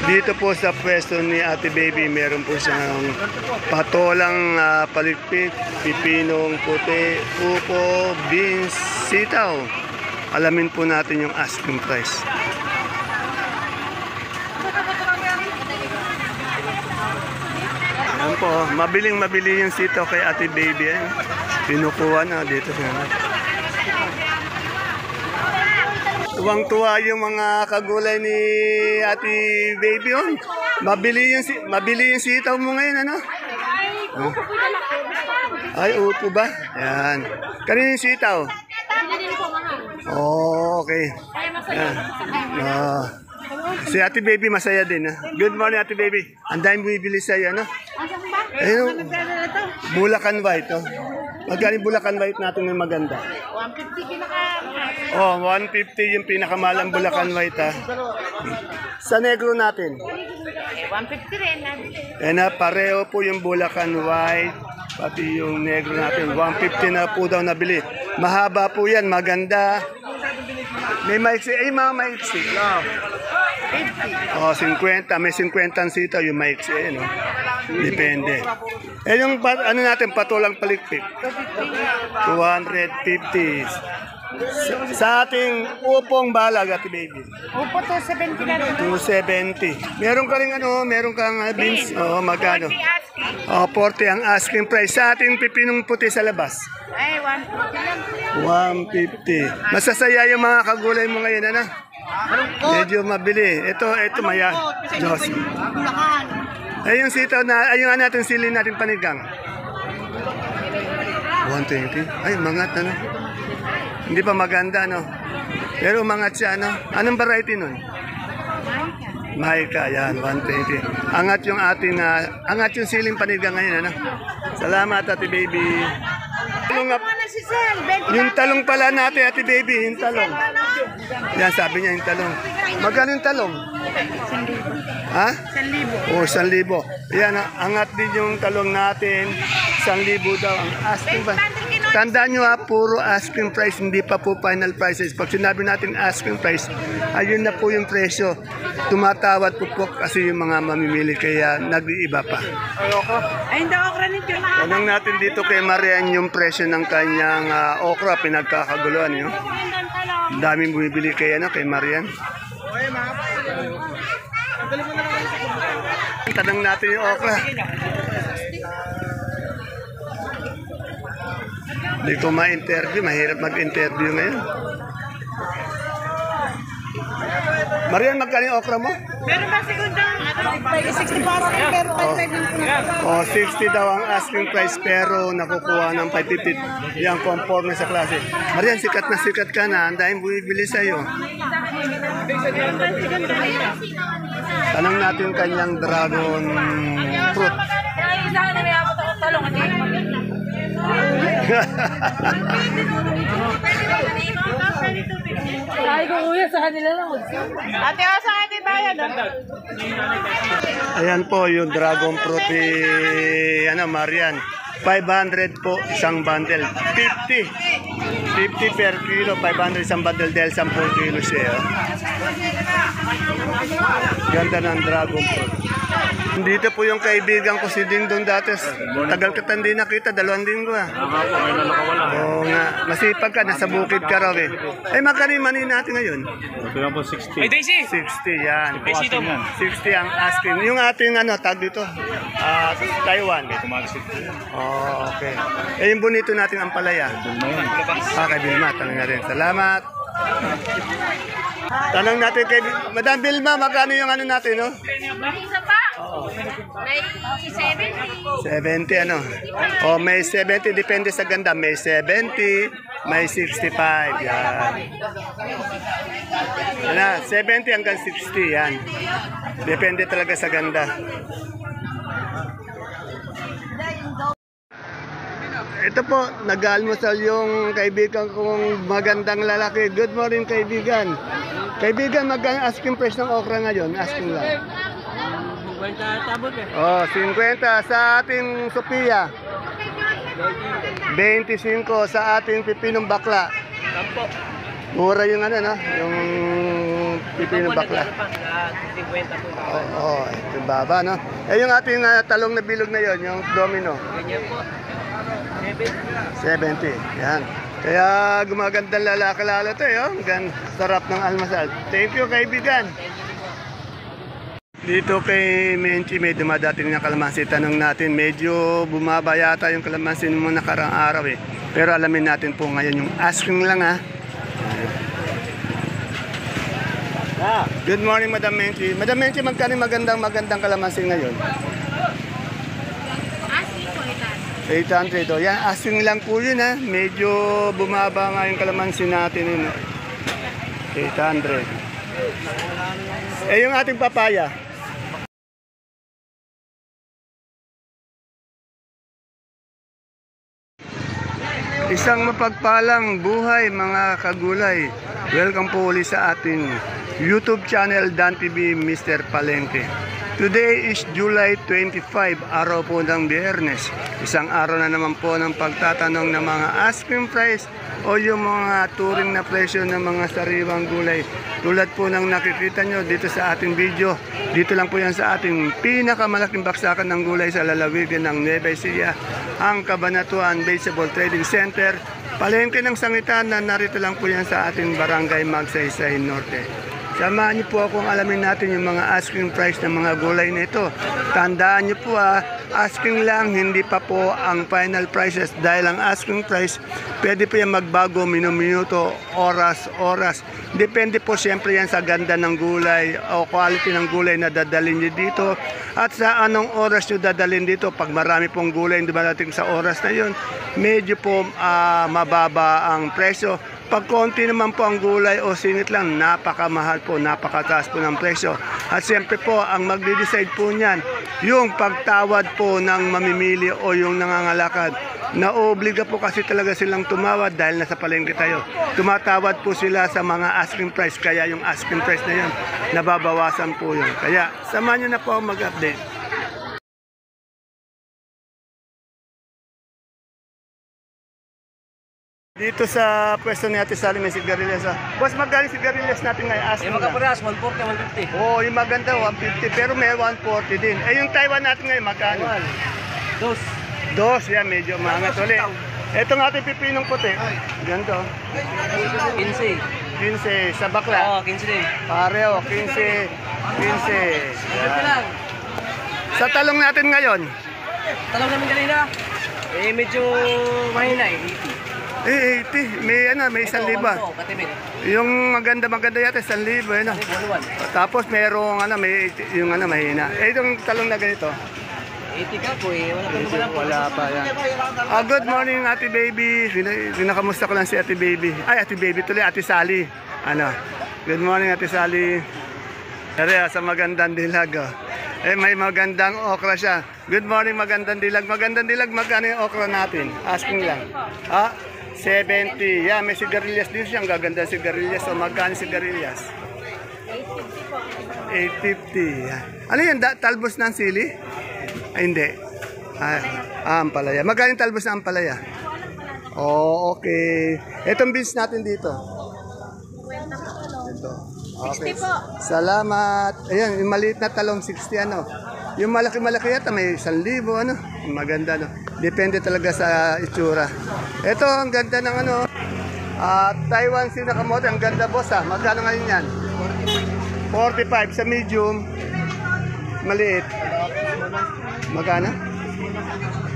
Dito po sa pwesto ni Ate Baby, meron po siyang patolang palikpik, pipinong puti, upo, beans, sitaw. Alamin po natin yung asking price. Ayan po, mabiling-mabili yung sitaw kay Ate Baby. Pinukuha na dito siya. Tuwang-tuwa yung mga kagulay ni Ate Baby. Oh. Mabili yung sitaw mo ngayon, ano? Ay, upo ba? Yan. Kanino yung sitaw? Oh, okay. Yan. Si Ate Baby masaya din. Good morning, Ate Baby. Ang dahil bumibili sa'yo, ano? Ayun, Bulacan White. Oh. Magkano yung Bulacan White natin yung maganda? 150 pinaka. Oh, 150 yung pinakamalang Bulacan White, ha. Sa negro natin? 150 rin. Pareho po yung Bulacan White, pati yung negro natin. 150 na po daw nabili. Mahaba po yan, maganda. May maiksi, mga maiksi. No. 50. Oh, 50. May 50 ang sitaw, yung maiksi, no? Depende. Yung ano natin, patulang palikpik. 250. Sa ating upong balag, Ate Baby. Upo 270 na rin. 270. Meron ka rin meron kang beans. Oh, magkano? 40 ang asking price. Sa ating pipinong puti sa labas. Ay, 150 lang. 150. Masasaya yung mga kagulay mo ngayon, ano? Medyo mabili. Ito maya. Diyos. Ay, yung sitaw na, ayun natin sili natin panigang. 120. Ay, mangat, ano? Hindi pa maganda, no? Pero mangat siya, ano? Anong variety nun? Maika, yan, 120. Angat yung ating, angat yung siling panigang ngayon, ano? Salamat, Ate Baby. Yung talong pala natin, Ate Baby, yung talong. Yan, sabi niya yung talong. Magkano yung talong? 1,000. Ha? 1,000. O, 1,000. Yan, angat din yung talong natin. 1,000 daw ang asking ba? Tandaan nyo puro asking price, hindi pa po final prices. Pag sinabi natin asking price, ayun na po yung presyo. Tumatawad po kasi yung mga mamimili, kaya nag-iiba pa. Ay, hindi okra nito. Tanong natin dito kay Marian yung presyo ng kanyang okra, pinagkakaguluhan. Yun. Ang daming bumibili kay Marian. Tanong natin yung okra. Hindi ko ma-interview. Mahirap mag-interview ngayon. Marian, magkano yung okra mo? Meron ba segundang? 60 para rin, pero 60 daw ang asking price, pero nakukuha ng 550. Yan, conforme sa klase. Marian, sikat na sikat ka na. Ang dahil bumibili sa'yo. Tanong natin yung kanyang dragon fruit. Ay, kung uya sa kanila lang. Ate, sa atin bayan. Ayan po yung dragon fruit ni Marian. 500 po isang bundle. 50 per kilo. 500 isang bundle dahil 10 kilo siya. Ganda ng dragon fruit. Dito po yung kaibigan ko si Dingdong dati. Tagal ka hindi nakita, 2 linggo. Oo nga, masipag ka, nasa bukid ka raw eh. Ay, magkano yung money natin ngayon? Ito lang po 60. 60, yan. 60 ang asking. Yung ating tag dito, Taiwan. Oh, okay. Eh, yung bonito natin ang palaya. Kay Vilma, tanong na rin. Salamat. Tanong natin kay Madam Vilma, magkano yung natin, no? Isa pa? May 70. 70, ano? O, may 70, depende sa ganda. May 70, may 65, yan. Ano, 70 hanggang 60, yan. Depende talaga sa ganda. Ito po, nag-almusal yung kaibigan kong magandang lalaki. Good morning, kaibigan. Kaibigan, magkano asking price ng okra ngayon? Asking lang. 50 tabot eh. Oh, 50 sa ating Sophia. 25 sa ating pipinong bakla. Tampo. Mura yung yung Pipinong bakla. Pa, 50 po. Oo, ito baba, no? Eh, yung ating talong na bilog na yon, yung domino. Ganyan po. 70. Yan. Kaya gumagandang lalaki lalo to, oh. Sarap ng almasal. Thank you, kaibigan. Dito kay Menchi may dumadating na kalamansi. Tanong natin, medyo bumaba yata yung kalamansi mo nakarang araw eh. Pero alamin natin po ngayon yung asking lang ha. Good morning, Madam Menchi. Madam Menchi, magkano magandang kalamansi ngayon? Asking po, 800. O yan, asking lang po yun ha. Medyo bumaba nga yung kalamansi natin yun. 800. Eh yung ating papaya? Isang mapagpalang buhay mga kagulay. Welcome po ulit sa ating YouTube channel Dan TV Mr. Palengke. Today is July 25, araw po ng Biyernes. Isang araw na naman po ng pagtatanong ng mga asking price o yung mga turing na presyo ng mga sariwang gulay. Tulad po ng nakikita nyo dito sa ating video, dito lang po yan sa ating pinakamalaking baksakan ng gulay sa lalawigan ng Nueva Ecija, ang Cabanatuan Vegetable Trading Center, palengke ng sangitan na narito lang po yan sa ating barangay Magsaysay Norte. Samahan niyo po akong alamin natin yung mga asking price ng mga gulay na ito. Tandaan niyo po asking lang, hindi pa po ang final prices dahil ang asking price pwede po yan magbago minuto, oras. Depende po siyempre yan sa ganda ng gulay o quality ng gulay na dadalhin niyo dito at sa anong oras niyo dadalhin dito. Pag marami pong gulay hindi dadating sa oras na yun, medyo po mababa ang presyo. Pag konti naman po ang gulay o singit lang, napakamahal po, napakataas po ng presyo. At siyempre po, ang magde-decide po niyan, yung pagtawad po ng mamimili o yung nangangalakad. Naobliga po kasi talaga silang tumawad dahil nasa palengke tayo. Tumatawad po sila sa mga asking price, kaya yung asking price na yun, nababawasan po yun. Kaya, samahan nyo na po mag-update. Dito sa pwesto ni Ate Sally may sigarilyas. Boss, magkano sigarilyas natin ngayon? Yung mga parehas, 140, 150. Oo, yung maganda, 150. Pero may 140 din. Eh, yung Taiwan natin ngayon, magkano? Dos. Dos, yan, medyo maangat ulit. Ito nga ating pipinong puti. Ganito. 15. 15 sa bakla. Oo, 15 din. Pareho, 15. 15. Ito lang. Sa talong natin ngayon, Talong namin kanina. Medyo mahina eh. 80. May 1,000. Katibit. Yung maganda yata 1,000, ano. Tapos merong yung mahina. Eh, itong talong na ganito. 80 ka po eh. Wala pa yan. Good morning, Ate Baby. Kinakamusta ko lang si Ate Baby. Ay, Ate Baby tuloy, Ate Sally. Good morning, Ate Sally. Ere, sa magandang dilag. Eh, may magandang okra siya. Good morning, magandang dilag. Magandang dilag, magkano yung okra natin? Asking lang. 70. Yeah, may sigarilyas din siya. Ang gaganda sigarilyas. So, magkano sigarilyas? 850. Yeah. Ano yan? Talbos ng sili? Ay, hindi. Ampalaya. Magkano yung talbos ng ampalaya? Oh, okay. Itong beans natin dito. Ito. Okay. Salamat. Ayan, yung maliit na talong 60 ano. Yung malaki-malaki yata may 1,000 ano. Maganda no. Depende talaga sa itsura. Ito ang ganda ng Taiwan sinakamote. Ang ganda boss Magkano ngayon yan? 45 sa medium. Maliit. Magkano?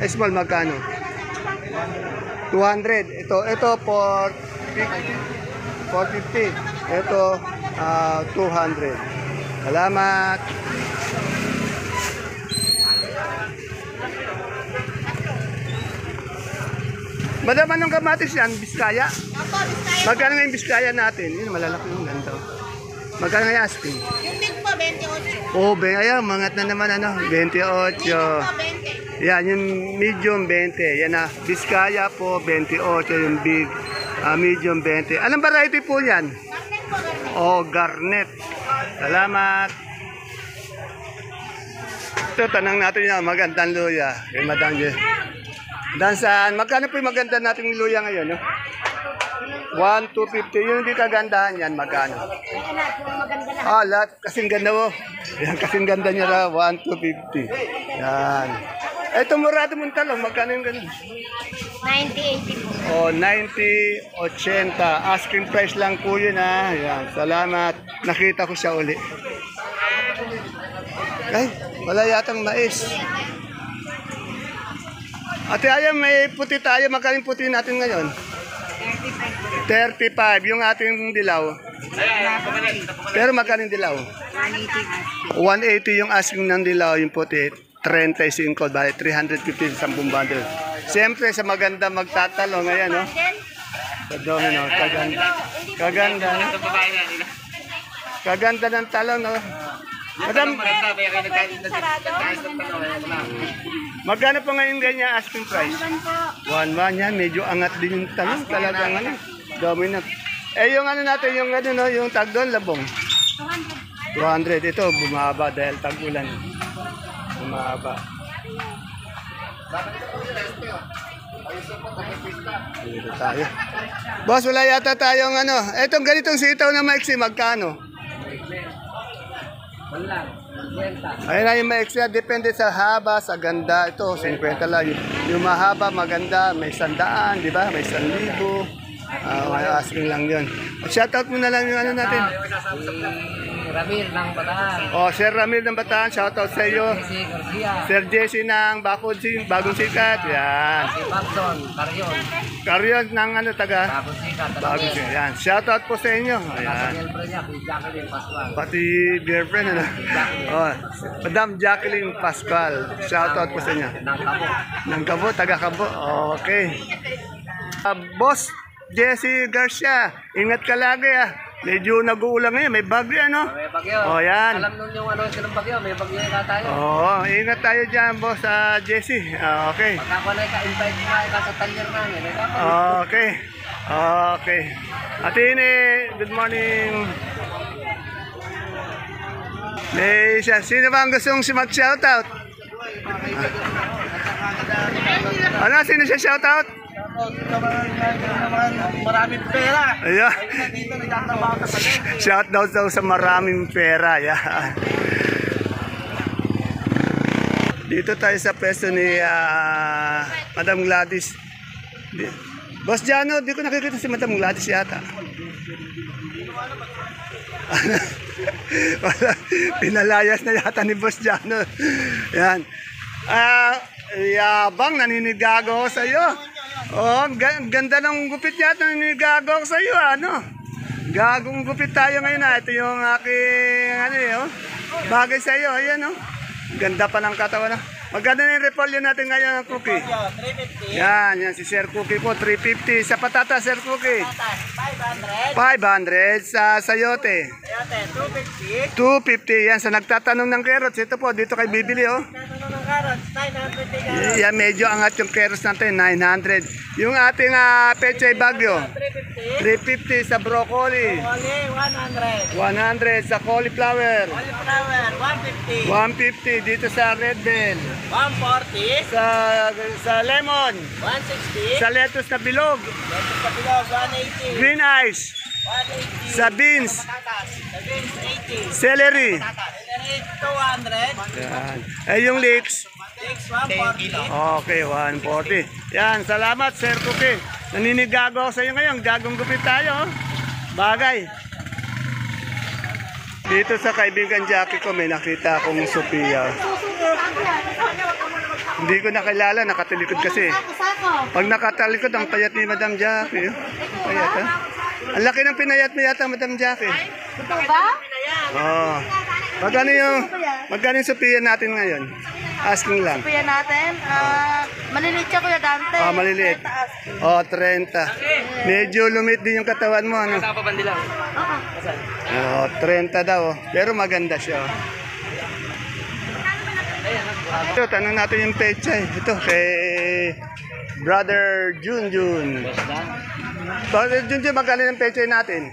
Small magkano? 200. Ito 450. Ito 200. Salamat. Madam, anong kamatis yan? Biskaya? Opo, Biskaya. Magkano nga yung Biskaya natin? Yun, malalaki yung ganda. Magkano nga yung asking? Yung big po, 28. Oh, ayan, mangat na naman 28. Medium po, 20. Yan, yung medium 20. Yan Biskaya po 28, yung big medium 20. Anong variety po yan? Garnet po, garnet. Oh, garnet. Salamat. Ito, tanong natin yan, magandang luya. Kay Madam Jess. Dansan, magkano po yung maganda nating luya ngayon? No? 1,250. Yung hindi kagandahan yan, magkano? Lahat. Kasing ganda mo. Yan, kasing ganda niya na, 1,250. Yan. Ito, murado mong talong. Magkano yung ganun? 90-80 po. 90, 80. Asking price lang po yun, ha. Yan. Salamat. Nakita ko siya uli. Ay, wala yatang mais. Ate Aya, may puti tayo. Magkano yung puti natin ngayon? 35. Yung ating dilaw. Pero magkano yung dilaw? 180 yung asking ng dilaw, yung puti. 35, bali 350 sa 10 bundle. Siyempre, sa maganda magtatalong. Ayan, no? Sa domino, kaganda. Kaganda, no? Kaganda ng talong, no? Madam, magkano po ngayon ganyan asking price? 1,100 yan, medyo angat din yung talong. Talagang ano, dominant. Yung ano natin, yung ano, no, yung tag doon, labong. 200. Ito, bumaba dahil tag-ulan. Bumaba. Dito tayo. Boss, wala yata tayong ano. Etong ganitong sitaw na maiksi, magkano? Ayun na yung maiksi, depende sa haba, sa ganda. Ito, 50 lang. Yung mahaba, maganda, may 100, di ba? May 1,000. Asking lang yun. Shoutout mo na lang yung ano natin. Ramil ng Bataan. Sir Ramil ng Bataan, shoutout sa iyo. Si Garcia. Sir Jesse ng Bagong Sikat. Yan. Si Babson, Carrion. Carrion ng ano taga? Bagong Sikat. Bagong Sikat. Yan. Shoutout po sa inyo. Ayan. Girlfriend niya, si Jacqueline Pascual. Pati girlfriend, ano? Madam Jacqueline Pascual. Shoutout po sa inyo. Ng Kabo. Ng Kabo, taga Kabo. Okay. Boss Jesse Garcia, ingat ka lagi, Medyo nag-uulang ngayon, may bagyo, ano? May bagyo. Yan. Alam nun yung ano silang bagyo, may bagyo na tayo. Ingat tayo dyan, boss, Jesse. Okay. Pagka ko na ka-invite mo ka sa talyer namin. Okay. Okay. Ate Ine, good morning. May siya. Sino ba ang gustong si mag-shoutout? Ano, sino siya shoutout? Maraming pera. Ayan. Dito nagtatrabaho sa talyer. Shout out daw sa maraming pera. Yan. Dito tayo sa pwesto ni Madam Gladys. Boss Jano, di ko nakikita si Madam Gladys yata. Pinalayas na yata ni Boss Jano. Yan. Yabang, naninigago ako sa iyo. Ganda ng gupit yata, naninigago ako sa iyo, ano? Gagong gupit tayo ngayon, Ito yung aking, bagay sa iyo, ayan, Ganda pa ng katawan, Magkano na yung repolyo natin ngayon ng cookie? 350. Yan, si Sir Cookie po, 350. Sa patata, Sir Cookie? 500. 500. Sa sayote? 250. 250. Yan, sa nagtatanong ng carrots. Ito po, dito kayo bibili, Tanong ng carrots, 900. Yan, medyo angat yung carrots natin, 900. Yung ating pechay bagyo? 350 sa broccoli. Oli, 100. 100 sa cauliflower. Cauliflower, 150. 150 dito sa red bell. 140. Sa lemon. 160. Sa lettuce na bilog. Lettuce sa bilog, 180. Green eyes. 180. Sa beans. Patatas, sa beans, 80. Celery. Patatas, 200. Yan. Yung leeks. Leeks, 140. Okay, 140. Yan, salamat Sir Cookie. Naninigago ako sa iyo ngayon. Gagong gupit tayo. Bagay. Dito sa kaibigan Jackie ko may nakita akong Sophia. Hindi ko nakilala, nakatalikod kasi. Pag nakatalikod, ang payat ni Madam Jackie. Payat, Ang laki ng pinayat mo yata, Madam Jackie. Ito ba? Oo. Magkano yung Sophia natin ngayon? Asking lang. Kuya natin, maliliit siya Kuya Dante. Maliliit. 30. Medyo lumit din yung katawan mo, ano? Saka pa bandilang. 30 daw. Pero maganda siya. Ito, tanong natin yung pechay. Ito, kay Brother Junjun. Brother Junjun, magkano yung pechay natin?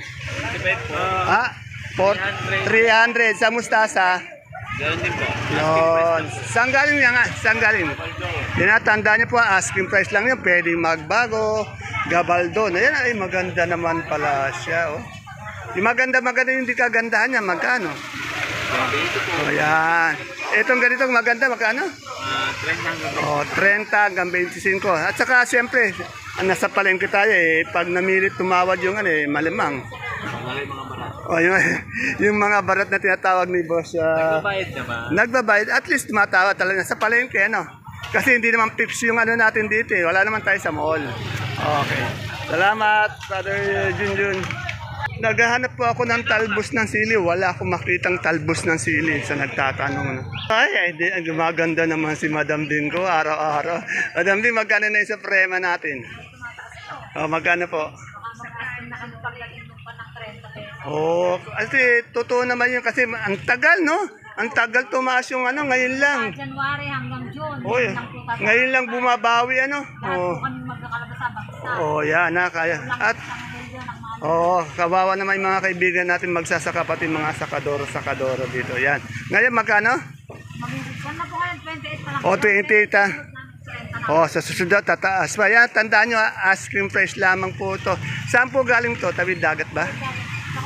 300. Sa mustasa? Ganun din po. Yun. Saan galing yan nga? Saan galing? Tinatanda niyo po, asking price lang yun. Pwedeng magbago. Gabaldon. Ayan, ay maganda naman pala siya. Oh. Yung maganda yung di kagandahan niya, magkano? O yan. Itong ganitong maganda, magkano? 30 hanggang 25. At saka siyempre, nasa palengke tayo eh. Pag namilit tumawad yung malimang. O yung mga barat na tinatawag ni boss. Nagbabayad naman. Nagbabayad. At least tumatawad talaga sa palengke, ano? Kasi hindi naman fix yung natin dito eh. Wala naman tayo sa mall. Okay. Salamat, Brother Junjun. Naghahanap po ako ng talbos ng sili. Wala akong makitang talbos ng sili sa nagtatanong. Ay, gumaganda naman si Madam Bingo araw-araw. Madam Bingo, magkano na yung suprema natin? Oh, magkano po? Oh, kasi totoo naman yun kasi ang tagal, no? Ang tagal tumaas yung ngayon lang. January hanggang June. Oy, ngayon lang bumabawi, ano? Oh. Oh, yan na kaya. At kawawa naman yung mga kaibigan natin magsasaka pati mga sakadoro dito. Yan. Ngayon magkano? Magiging na po kayo, 28 pa lang. O, 28 ah. O, sa susunod tataas pa. Yan, tandaan nyo, ice cream fresh lamang po ito. Saan po galing to? Tawid dagat ba?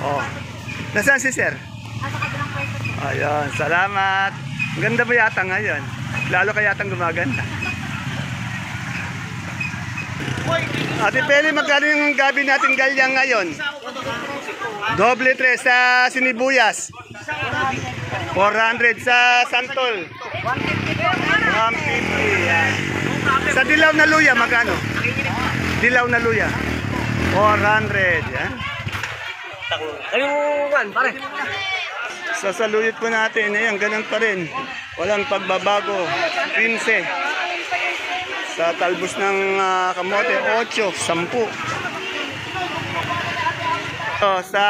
O. Nasaan si sir? At sa kabilang pwesto po. Ayun, salamat. Ang ganda mo yata ngayon. Lalo ka yatang gumaganda. Ate Peli, magkano yung gabi natin galyang ngayon? Doble 3 sa sinibuyas. 400 sa santol. 150. Yan. Sa dilaw na luya, magkano? Dilaw na luya. 400. Yan. Ayun, pare. Sasaluyot po natin. Ayan, ganun pa rin. Walang pagbabago. 15. Sa talbos ng kamote, 8, 10. So, sa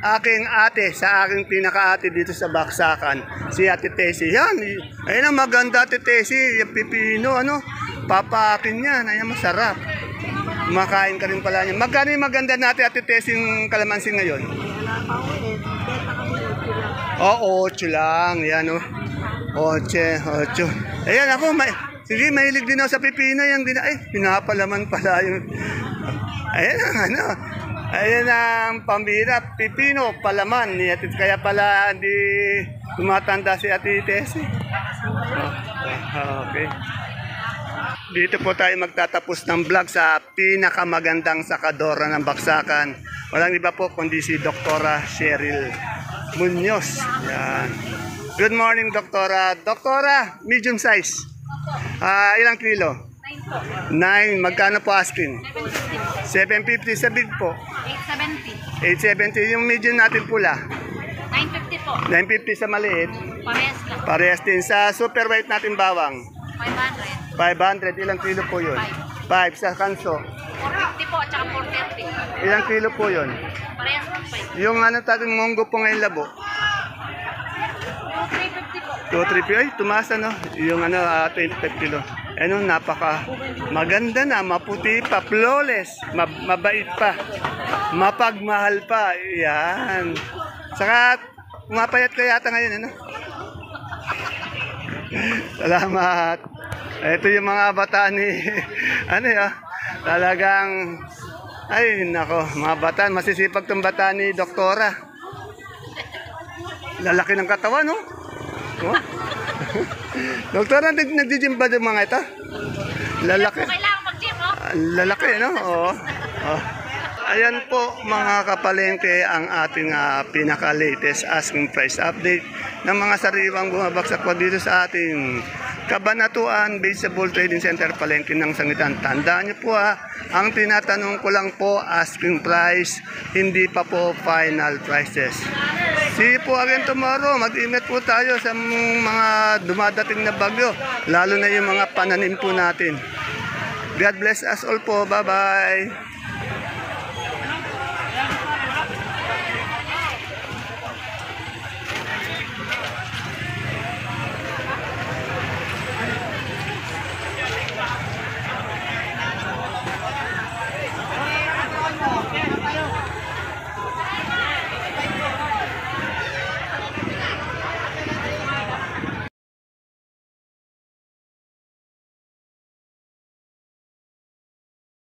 aking ate, sa aking pinaka-ate dito sa Baksakan, si Ate Tessie. Yan, ayun ang maganda Ate Tessie, yung pipino, papakin yan, ayan masarap. Makain ka rin pala niya. Magkano yung maganda natin Ate Tessie yung kalamansi ngayon? Oh, 8 lang, yan 8. Ayan ako, sige, mahilig din ako sa pipino. Pinapalaman pala yung... Ayan ang pambira, pipino, palaman. Kaya pala hindi tumatanda si Ate Tessie. Okay. Dito po tayo magtatapos ng vlog sa pinakamagandang sakadora ng Baksakan. Walang iba po kundi si Doktora Cheryl Munoz. Yan. Good morning, Doktora. Doktora, medium size. Ilang kilo? 9. Magkano po asking? 750 sa big po. 870. 870. Yung medium natin pula. 950 po. 950 sa maliit. Parehas lang. Parehas din. Sa super white natin bawang. 500. 500. Ilang kilo po yun? 5. Sa kanso. 450 po at saka 430. Ilang kilo po yun? Parehas po 5. Yung tating monggo po ngayon labo. 350 po. 2-3 ay tumaas yung 25 kilo. Napaka maganda na, maputi pa, flawless, mabait pa, mapagmahal pa. Yan. Saka mapayat ka yata ngayon, Salamat. Ito yung mga bata ni talagang ay nako, mga bata, masisipag tong bata ni Doktora. Lalaki ng katawan, no? Oh. Doktora, nagdi-gym ba yung mga ito? Lalaki. Kailangan mag-gym, no? Lalaki, no? Oo. Oh. Ayan po mga kapalengke ang ating pinaka-latest asking price update ng mga sariwang bumabagsak po dito sa ating Kabanatuan Vegetable Trading Center Palengke ng Sangitan. Tandaan niyo po ang tinatanong ko lang po asking price, hindi pa po final prices. See you po again tomorrow. Mag-ingat po tayo sa mga dumadating na bagyo, lalo na yung mga pananim po natin. God bless us all po. Bye-bye.